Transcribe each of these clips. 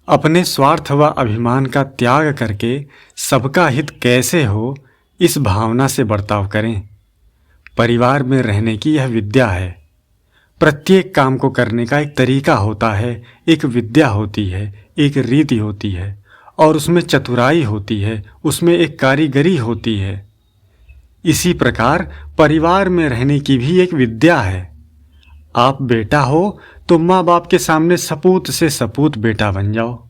अपने स्वार्थ व अभिमान का त्याग करके सबका हित कैसे हो, इस भावना से बर्ताव करें। परिवार में रहने की यह विद्या है। प्रत्येक काम को करने का एक तरीका होता है, एक विद्या होती है, एक रीति होती है और उसमें चतुराई होती है, उसमें एक कारीगरी होती है। इसी प्रकार परिवार में रहने की भी एक विद्या है। आप बेटा हो तो माँ बाप के सामने सपूत से सपूत बेटा बन जाओ।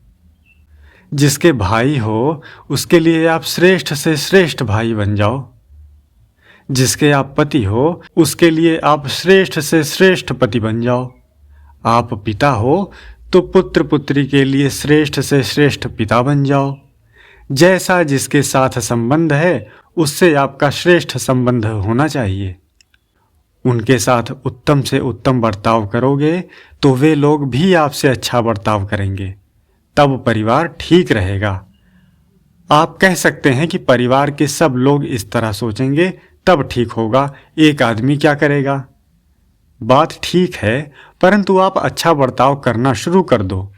जिसके भाई हो उसके लिए आप श्रेष्ठ से श्रेष्ठ भाई बन जाओ। जिसके आप पति हो उसके लिए आप श्रेष्ठ से श्रेष्ठ पति बन जाओ। आप पिता हो तो पुत्र पुत्री के लिए श्रेष्ठ से श्रेष्ठ पिता बन जाओ। जैसा जिसके साथ संबंध है उससे आपका श्रेष्ठ संबंध होना चाहिए। उनके साथ उत्तम से उत्तम बर्ताव करोगे तो वे लोग भी आपसे अच्छा बर्ताव करेंगे, तब परिवार ठीक रहेगा। आप कह सकते हैं कि परिवार के सब लोग इस तरह सोचेंगे तब ठीक होगा, एक आदमी क्या करेगा। बात ठीक है, परंतु आप अच्छा बर्ताव करना शुरू कर दो।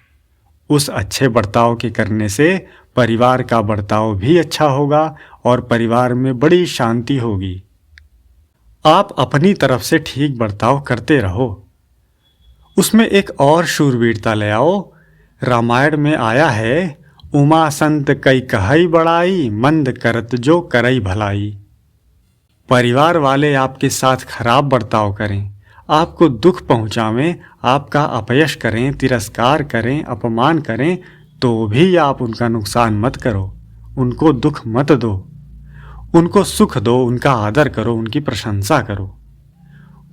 उस अच्छे बर्ताव के करने से परिवार का बर्ताव भी अच्छा होगा और परिवार में बड़ी शांति होगी। आप अपनी तरफ से ठीक बर्ताव करते रहो। उसमें एक और शूरवीरता ले आओ। रामायण में आया है, उमा संत कई कहई बड़ाई, मंद करत जो करई भलाई। परिवार वाले आपके साथ खराब बर्ताव करें, आपको दुख पहुंचावें, आपका अपयश करें, तिरस्कार करें, अपमान करें, तो भी आप उनका नुकसान मत करो, उनको दुख मत दो। उनको सुख दो, उनका आदर करो, उनकी प्रशंसा करो।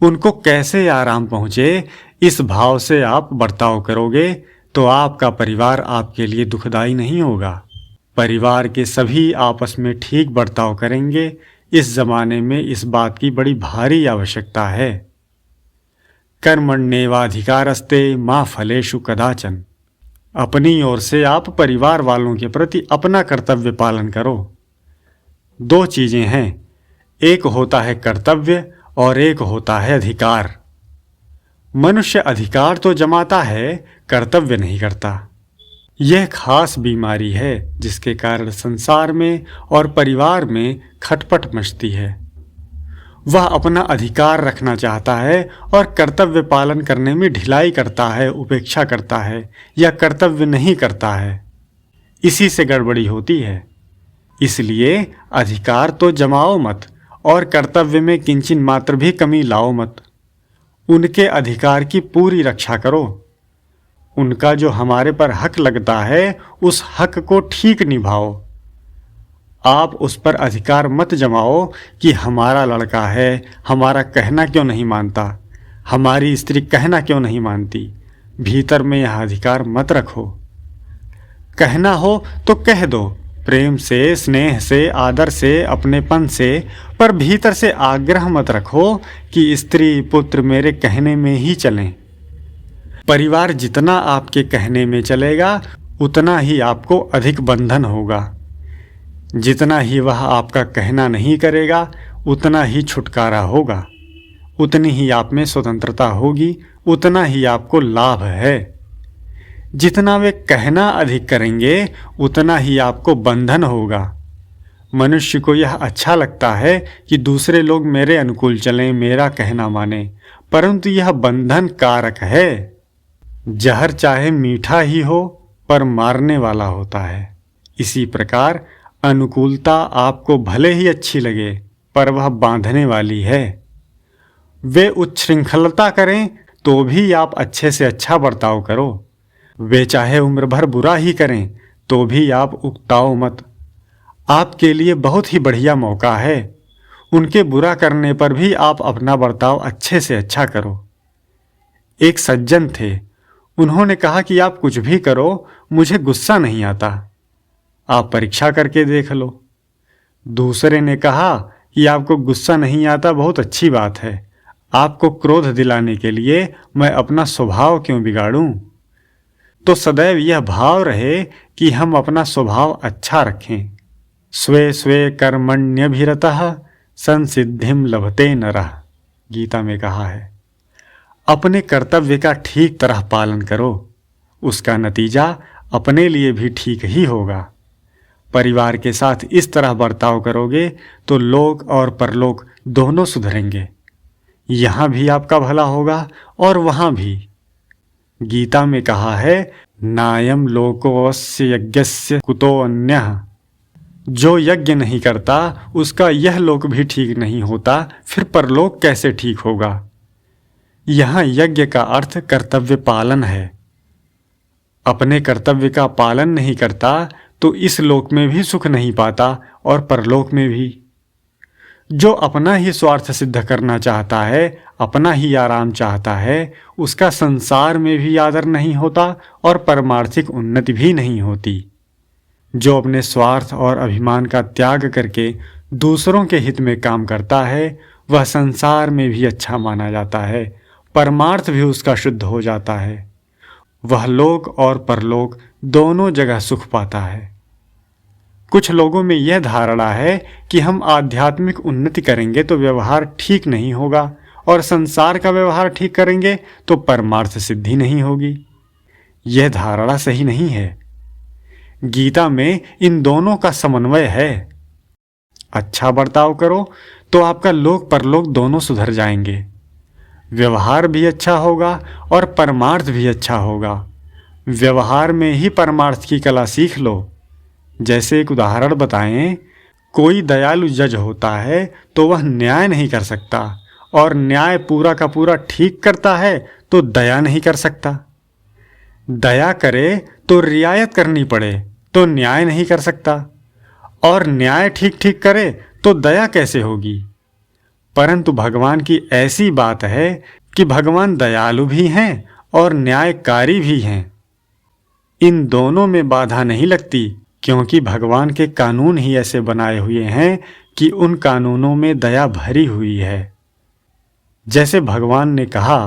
उनको कैसे आराम पहुँचे, इस भाव से आप बर्ताव करोगे तो आपका परिवार आपके लिए दुखदाई नहीं होगा। परिवार के सभी आपस में ठीक बर्ताव करेंगे। इस जमाने में इस बात की बड़ी भारी आवश्यकता है। कर्मण्येवाधिकारस्ते मा फलेषु कदाचन। अपनी ओर से आप परिवार वालों के प्रति अपना कर्तव्य पालन करो। दो चीजें हैं, एक होता है कर्तव्य और एक होता है अधिकार। मनुष्य अधिकार तो जमाता है, कर्तव्य नहीं करता। यह खास बीमारी है जिसके कारण संसार में और परिवार में खटपट मचती है। वह अपना अधिकार रखना चाहता है और कर्तव्य पालन करने में ढिलाई करता है, उपेक्षा करता है या कर्तव्य नहीं करता है। इसी से गड़बड़ी होती है। इसलिए अधिकार तो जमाओ मत और कर्तव्य में किंचिन मात्र भी कमी लाओ मत। उनके अधिकार की पूरी रक्षा करो। उनका जो हमारे पर हक लगता है उस हक को ठीक निभाओ। आप उस पर अधिकार मत जमाओ कि हमारा लड़का है, हमारा कहना क्यों नहीं मानता, हमारी स्त्री कहना क्यों नहीं मानती। भीतर में यह अधिकार मत रखो। कहना हो तो कह दो, प्रेम से, स्नेह से, आदर से, अपनेपन से, पर भीतर से आग्रह मत रखो कि स्त्री पुत्र मेरे कहने में ही चलें। परिवार जितना आपके कहने में चलेगा उतना ही आपको अधिक बंधन होगा। जितना ही वह आपका कहना नहीं करेगा उतना ही छुटकारा होगा। उतनी ही आप में स्वतंत्रता होगी, उतना ही आपको लाभ है। जितना वे कहना अधिक करेंगे उतना ही आपको बंधन होगा। मनुष्य को यह अच्छा लगता है कि दूसरे लोग मेरे अनुकूल चलें, मेरा कहना माने, परंतु यह बंधन कारक है। जहर चाहे मीठा ही हो पर मारने वाला होता है। इसी प्रकार अनुकूलता आपको भले ही अच्छी लगे पर वह बांधने वाली है। वे उच्छृंखलता करें तो भी आप अच्छे से अच्छा बर्ताव करो। वे चाहे उम्र भर बुरा ही करें तो भी आप उकताओ मत। आपके लिए बहुत ही बढ़िया मौका है। उनके बुरा करने पर भी आप अपना बर्ताव अच्छे से अच्छा करो। एक सज्जन थे, उन्होंने कहा कि आप कुछ भी करो, मुझे गुस्सा नहीं आता, आप परीक्षा करके देख लो। दूसरे ने कहा कि आपको गुस्सा नहीं आता, बहुत अच्छी बात है, आपको क्रोध दिलाने के लिए मैं अपना स्वभाव क्यों बिगाड़ूं। तो सदैव यह भाव रहे कि हम अपना स्वभाव अच्छा रखें। स्वे स्वे कर्मण्यभिरतः संसिद्धिम लभते नरः, गीता में कहा है। अपने कर्तव्य का ठीक तरह पालन करो, उसका नतीजा अपने लिए भी ठीक ही होगा। परिवार के साथ इस तरह बर्ताव करोगे तो लोक और परलोक दोनों सुधरेंगे। यहाँ भी आपका भला होगा और वहाँ भी। गीता में कहा है, नायम लोकोऽस्य यज्ञस्य कुतो अन्यः। जो यज्ञ नहीं करता उसका यह लोक भी ठीक नहीं होता, फिर परलोक कैसे ठीक होगा। यहाँ यज्ञ का अर्थ कर्तव्य पालन है। अपने कर्तव्य का पालन नहीं करता तो इस लोक में भी सुख नहीं पाता और परलोक में भी। जो अपना ही स्वार्थ सिद्ध करना चाहता है, अपना ही आराम चाहता है, उसका संसार में भी आदर नहीं होता और परमार्थिक उन्नति भी नहीं होती। जो अपने स्वार्थ और अभिमान का त्याग करके दूसरों के हित में काम करता है, वह संसार में भी अच्छा माना जाता है, परमार्थ भी उसका शुद्ध हो जाता है। वह लोक और परलोक दोनों जगह सुख पाता है। कुछ लोगों में यह धारणा है कि हम आध्यात्मिक उन्नति करेंगे तो व्यवहार ठीक नहीं होगा और संसार का व्यवहार ठीक करेंगे तो परमार्थ सिद्धि नहीं होगी। यह धारणा सही नहीं है। गीता में इन दोनों का समन्वय है। अच्छा बर्ताव करो तो आपका लोक परलोक दोनों सुधर जाएंगे। व्यवहार भी अच्छा होगा और परमार्थ भी अच्छा होगा। व्यवहार में ही परमार्थ की कला सीख लो। जैसे एक उदाहरण बताएं, कोई दयालु जज होता है तो वह न्याय नहीं कर सकता, और न्याय पूरा का पूरा ठीक करता है तो दया नहीं कर सकता। दया करे तो रियायत करनी पड़े तो न्याय नहीं कर सकता, और न्याय ठीक ठीक करे तो दया कैसे होगी। परंतु भगवान की ऐसी बात है कि भगवान दयालु भी हैं और न्यायकारी भी हैं। इन दोनों में बाधा नहीं लगती, क्योंकि भगवान के कानून ही ऐसे बनाए हुए हैं कि उन कानूनों में दया भरी हुई है। जैसे भगवान ने कहा,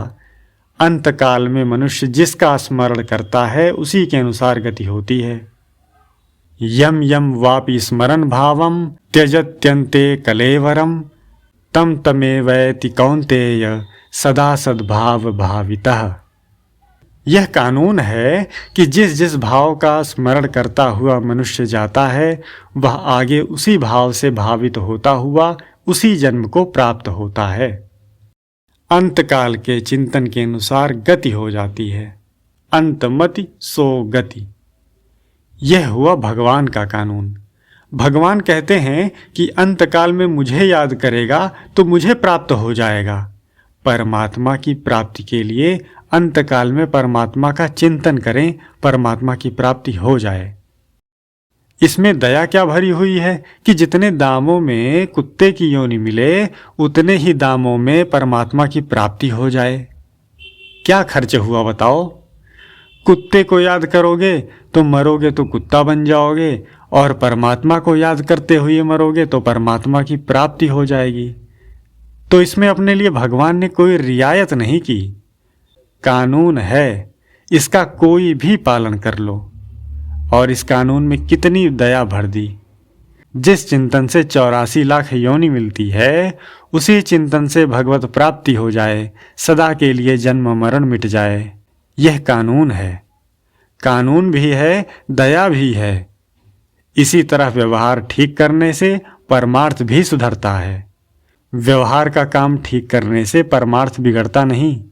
अंतकाल में मनुष्य जिसका स्मरण करता है उसी के अनुसार गति होती है। यम यम वापि स्मरण भावम त्यजत्यन्ते कलेवरम तम तमेवैति कौन्तेय सदा सद्भाव भावितः। यह कानून है कि जिस जिस भाव का स्मरण करता हुआ मनुष्य जाता है, वह आगे उसी भाव से भावित होता हुआ उसी जन्म को प्राप्त होता है। अंतकाल के चिंतन के अनुसार गति हो जाती है। अंतमति सो गति। यह हुआ भगवान का कानून। भगवान कहते हैं कि अंतकाल में मुझे याद करेगा तो मुझे प्राप्त हो जाएगा। परमात्मा की प्राप्ति के लिए अंतकाल में परमात्मा का चिंतन करें, परमात्मा की प्राप्ति हो जाए। इसमें दया क्या भरी हुई है कि जितने दामों में कुत्ते की योनि मिले, उतने ही दामों में परमात्मा की प्राप्ति हो जाए। क्या खर्च हुआ बताओ। कुत्ते को याद करोगे तो मरोगे तो कुत्ता बन जाओगे, और परमात्मा को याद करते हुए मरोगे तो परमात्मा की प्राप्ति हो जाएगी। तो इसमें अपने लिए भगवान ने कोई रियायत नहीं की। कानून है, इसका कोई भी पालन कर लो। और इस कानून में कितनी दया भर दी। जिस चिंतन से 84 लाख योनि मिलती है, उसी चिंतन से भगवत प्राप्ति हो जाए, सदा के लिए जन्म मरण मिट जाए। यह कानून है। कानून भी है, दया भी है। इसी तरह व्यवहार ठीक करने से परमार्थ भी सुधरता है। व्यवहार का काम ठीक करने से परमार्थ बिगड़ता नहीं।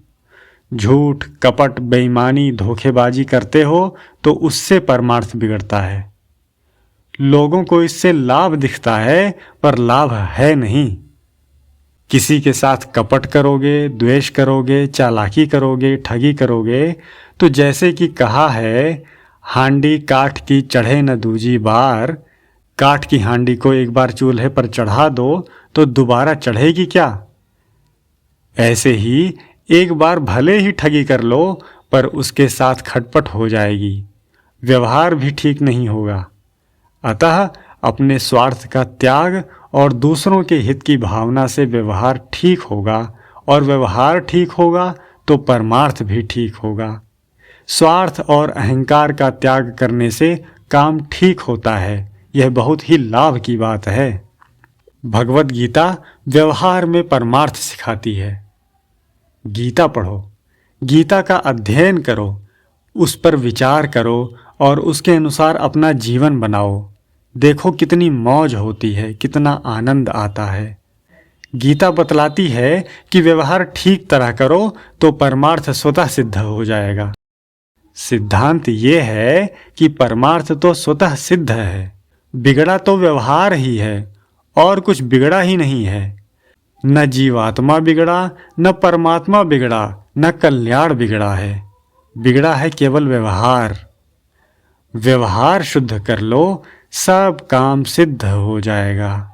झूठ, कपट, बेईमानी, धोखेबाजी करते हो तो उससे परमार्थ बिगड़ता है। लोगों को इससे लाभ दिखता है, पर लाभ है नहीं। किसी के साथ कपट करोगे, द्वेष करोगे, चालाकी करोगे, ठगी करोगे, तो जैसे कि कहा है, हांडी काठ की चढ़े न दूजी बार। काठ की हांडी को एक बार चूल्हे पर चढ़ा दो तो दोबारा चढ़ेगी क्या। ऐसे ही एक बार भले ही ठगी कर लो, पर उसके साथ खटपट हो जाएगी, व्यवहार भी ठीक नहीं होगा। अतः अपने स्वार्थ का त्याग और दूसरों के हित की भावना से व्यवहार ठीक होगा, और व्यवहार ठीक होगा तो परमार्थ भी ठीक होगा। स्वार्थ और अहंकार का त्याग करने से काम ठीक होता है। यह बहुत ही लाभ की बात है। भगवत गीता व्यवहार में परमार्थ सिखाती है। गीता पढ़ो, गीता का अध्ययन करो, उस पर विचार करो और उसके अनुसार अपना जीवन बनाओ। देखो कितनी मौज होती है, कितना आनंद आता है। गीता बतलाती है कि व्यवहार ठीक तरह करो तो परमार्थ स्वतः सिद्ध हो जाएगा। सिद्धांत ये है कि परमार्थ तो स्वतः सिद्ध है, बिगड़ा तो व्यवहार ही है और कुछ बिगड़ा ही नहीं है। न जीवात्मा बिगड़ा, न परमात्मा बिगड़ा, न कल्याण बिगड़ा है। बिगड़ा है केवल व्यवहार। व्यवहार शुद्ध कर लो, सब काम सिद्ध हो जाएगा।